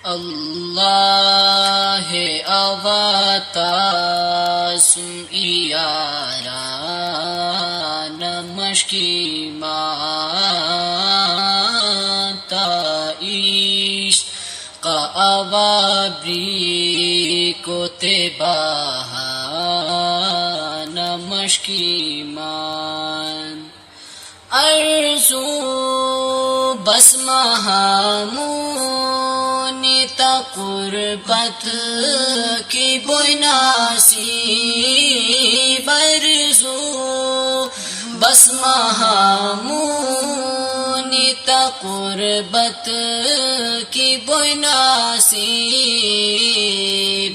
اللہ آواتا سن ایارا نمشکی ماتا عشق آوابری کو تباہا نمشکی مان ارزو بس مہامونی تا قربت کی بویناسی برزو بس مہامونی تا قربت کی بویناسی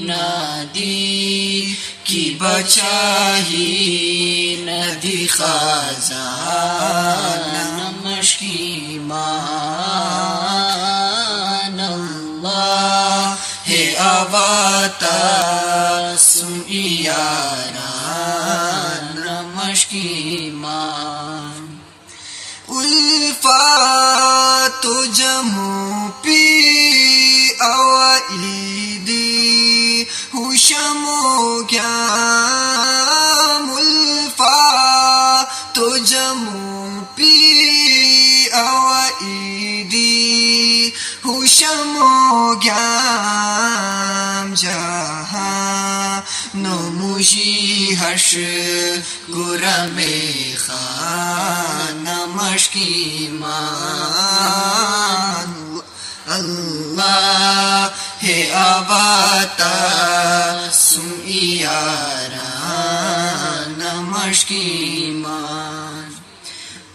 نادی کی بچاہی ندی خازان نمشکی مان اللہ ہے آواتا سن ایاران نمشکی مان الفات و جمع پی اوائیدی ہوشم و گیام الفات و جمع پی اوائیدی ہوشم و گیام جہاں نموشی حش گرم خان نمشکی مان اللہ ہے آواتا سن ایاران نمشکی مان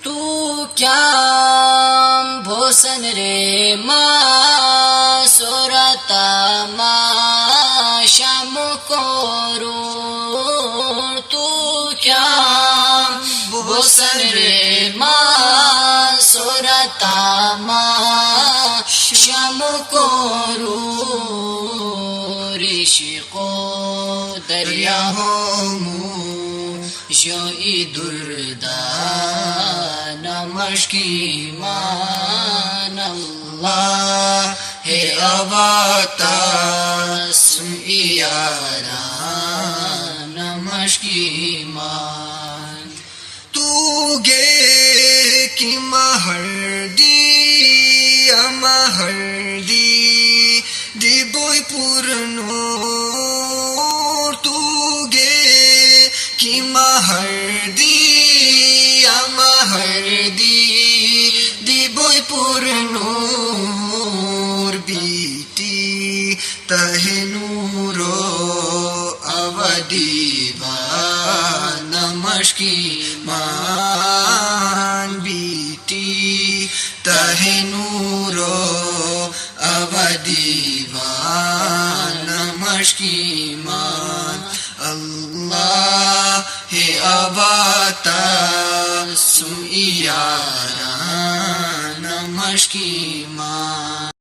تو کیا بھوسن رے ماں سورتا ماں شام کو رو تو کیا بھوسن رے ماں سورتا ماں شام کو رو رشق و دریا ہو جو دردہ نمشکی مان اللہ ہے آواتا سن ایاران نمشکی مان تو گے کی مہر دی مہر دی بوئی پورنور تو گے کی مہر دی بوئی پورنور بیٹی تہ نورو اودیوا نمشکی مان بیٹی تہ نورو اودیوا نمشکی مان اللہ ہے آواتا سن ایاران نمشکی مان